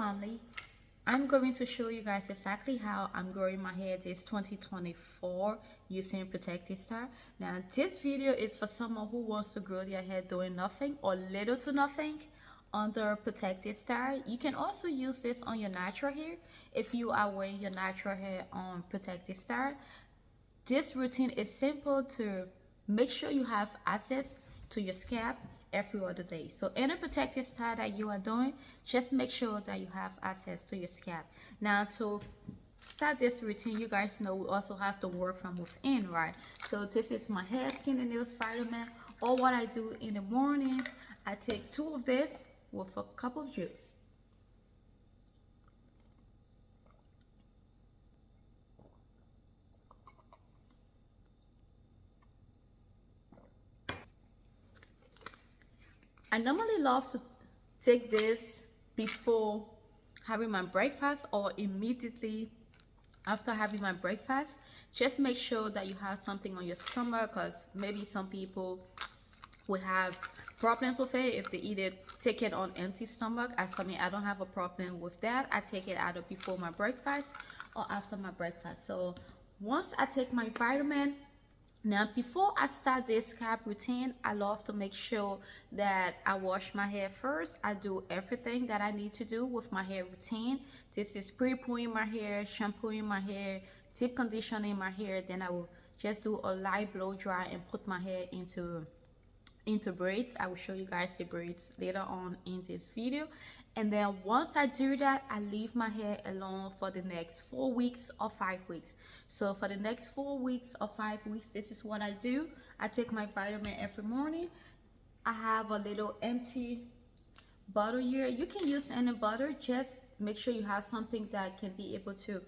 family, I'm going to show you guys exactly how I'm growing my hair this 2024 using protective style. Now this video is for someone who wants to grow their hair doing nothing or little to nothing under protective style. You can also use this on your natural hair if you are wearing your natural hair on protective style. This routine is simple to make sure you have access to your scalp every other day. So any protective style that you are doing, just make sure that you have access to your scalp. Now to start this routine, you guys know we also have to work from within, right? So this is my hair, skin, and nails vitamin. Or what I do in the morning, I take 2 of this with a cup of juice. I normally love to take this before having my breakfast or immediately after having my breakfast. Just make sure that you have something on your stomach, because maybe some people will have problems with it if they eat it, take it on empty stomach. As for me, I don't have a problem with that. I take it either before my breakfast or after my breakfast. So once I take my vitamin, now before I start this scalp routine, I love to make sure that I wash my hair first. I do everything that I need to do with my hair routine. This is pre-pooing my hair, shampooing my hair, deep conditioning my hair. Then I will just do a light blow dry and put my hair into braids. I will show you guys the braids later on in this video. And then once I do that, I leave my hair alone for the next 4 weeks or 5 weeks. So for the next 4 weeks or 5 weeks, this is what I do. I take my vitamin every morning. I have a little empty bottle here. You can use any bottle, just make sure you have something that can be able to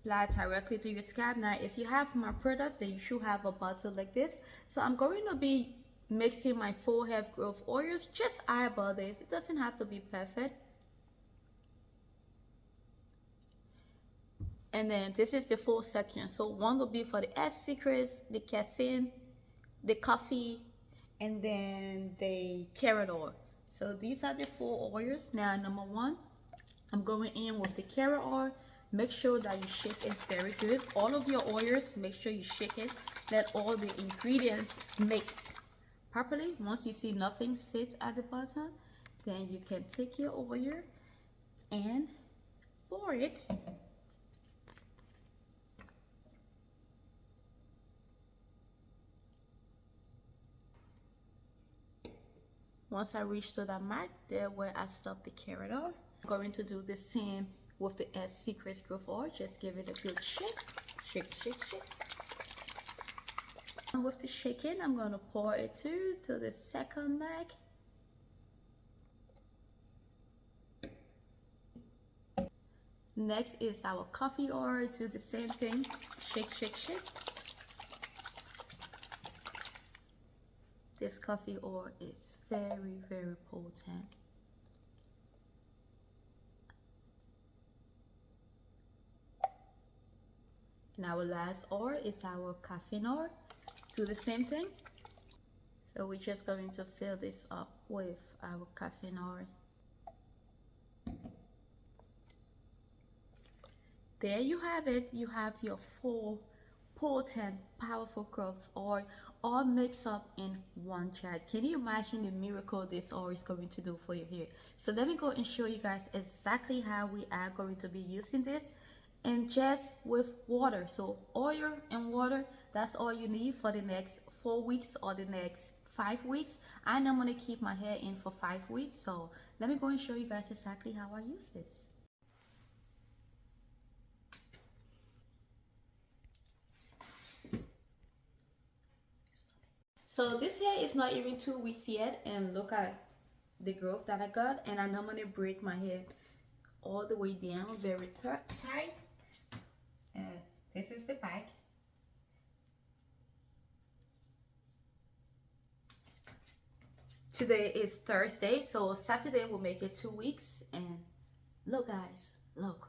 apply directly to your scalp. Now if you have my products, then you should have a bottle like this. So I'm going to be mixing my full hair growth oils. Just eyeball this, it doesn't have to be perfect. And then this is the full section. So one will be for the secrets, the caffeine, the coffee, and then the carrot oil. So these are the 4 oils. Now number 1, I'm going in with the carrot oil. Make sure that you shake it very good. All of your oils, make sure you shake it. Let all the ingredients mix properly. Once you see nothing sits at the bottom, then you can take your oil and pour it. Once I reach to that mark, there where I stop the carrot oil, I'm going to do the same with the Secrets growth oil. Just give it a good shake, shake, shake, shake. And with the shaking, I'm going to pour it to the second mark. Next is our coffee oil. Do the same thing, shake, shake, shake. This coffee oil is very, very potent. And our last oil is our caffeine oil. Do the same thing. So we're just going to fill this up with our caffeine oil. There you have it. You have your full, potent, powerful growth oil all mixed up in one jar. Can you imagine the miracle this oil is going to do for your hair? So let me go and show you guys exactly how we are going to be using this. And just with water. So oil and water, that's all you need for the next 4 weeks or the next 5 weeks. I normally keep my hair in for 5 weeks. So let me go and show you guys exactly how I use this. So this hair is not even 2 weeks yet, and look at the growth that I got. And I normally braid my hair all the way down, very tight. And this is the back. Today is Thursday, so Saturday will make it 2 weeks. And look guys, look.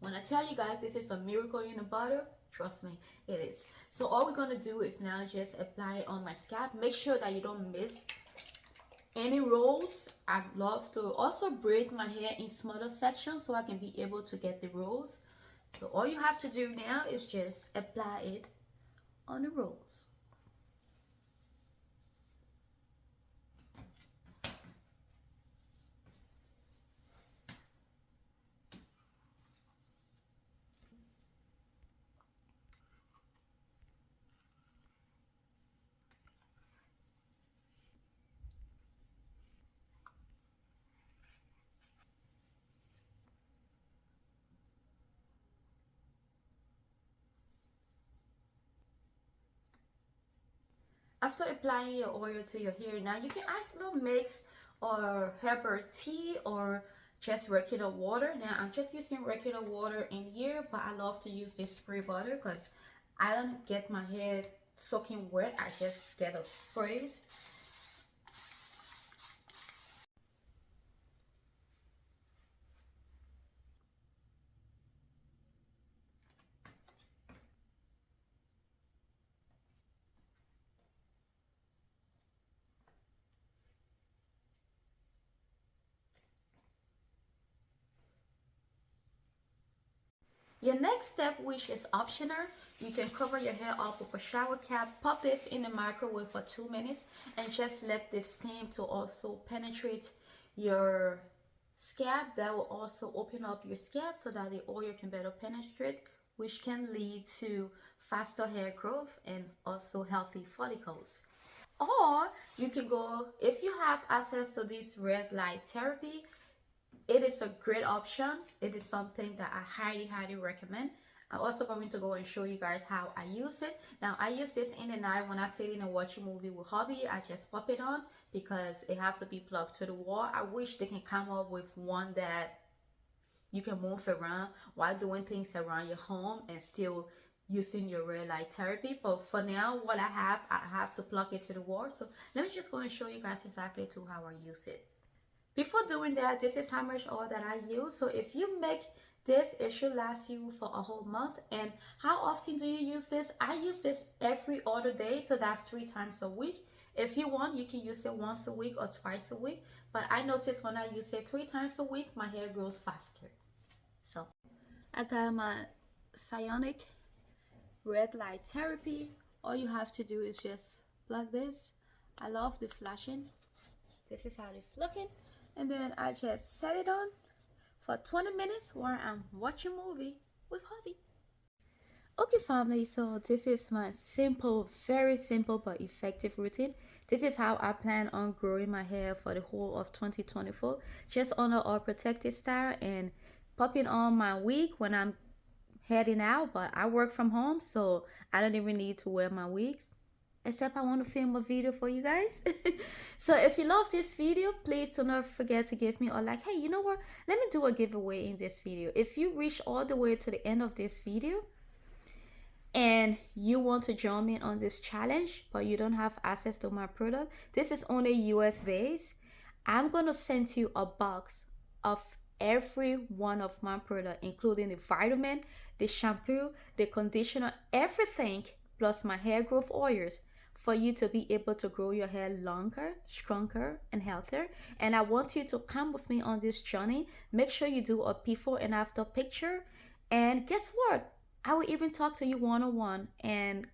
When I tell you guys this is a miracle in a bottle, trust me, it is. So all we're gonna do is now just apply it on my scalp. Make sure that you don't miss any rolls. I love to also braid my hair in smaller sections so I can be able to get the rolls. So all you have to do now is just apply it on the rolls. After applying your oil to your hair, now you can actually mix or herbal tea or just regular water. Now I'm just using regular water in here, but I love to use this spray butter because I don't get my hair soaking wet. I just get a sprays. Your next step, which is optional, you can cover your hair up with a shower cap, pop this in the microwave for 2 minutes, and just let this steam to also penetrate your scalp. That will also open up your scalp so that the oil can better penetrate, which can lead to faster hair growth and also healthy follicles. Or you can go, if you have access to this red light therapy, it is a great option. It is something that I highly recommend. I'm also going to go and show you guys how I use it. Now I use this in the night when I sit in and watch a movie with hubby. I just pop it on because it have to be plugged to the wall. I wish they can come up with one that you can move around while doing things around your home and still using your red light therapy. But for now, what I have to plug it to the wall. So let me just go and show you guys exactly to how I use it. Before doing that, this is how much oil that I use. So if you make this, it should last you for a whole month. And how often do you use this? I use this every other day, so that's 3 times a week. If you want, you can use it once a week or twice a week. But I notice when I use it 3 times a week, my hair grows faster. So I got my Psionic red light therapy. All you have to do is just plug this. I love the flashing. This is how it's looking. And then I just set it on for 20 minutes while I'm watching a movie with hubby. Okay, family, so this is my simple, very simple but effective routine. This is how I plan on growing my hair for the whole of 2024, just on a protected style and popping on my wig when I'm heading out. But I work from home, so I don't even need to wear my wigs except I want to film a video for you guys. So if you love this video, please do not forget to give me a like. Hey, you know what, let me do a giveaway in this video. If you reach all the way to the end of this video and you want to join me on this challenge but you don't have access to my product, this is only US based. I'm gonna send you a box of every one of my product, including the vitamin, the shampoo, the conditioner, everything, plus my hair growth oils, for you to be able to grow your hair longer, stronger, and healthier. And I want you to come with me on this journey. Make sure you do a before and after picture. And guess what? I will even talk to you one-on-one, and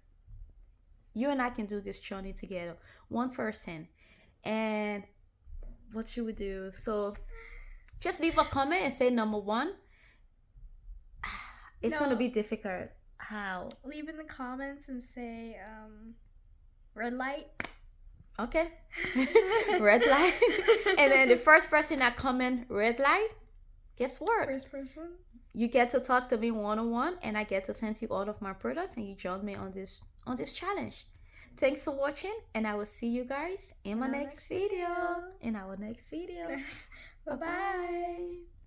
you and I can do this journey together, one person. And what should we do? So just leave a comment and say number one. It's gonna be difficult. How? Leave in the comments and say red light. Okay. Red light. And then the first person that comment red light, guess what? First person. You get to talk to me one-on-one, and I get to send you all of my products, and you join me on this challenge. Thanks for watching, and I will see you guys in my next video. In our next video. Bye-bye.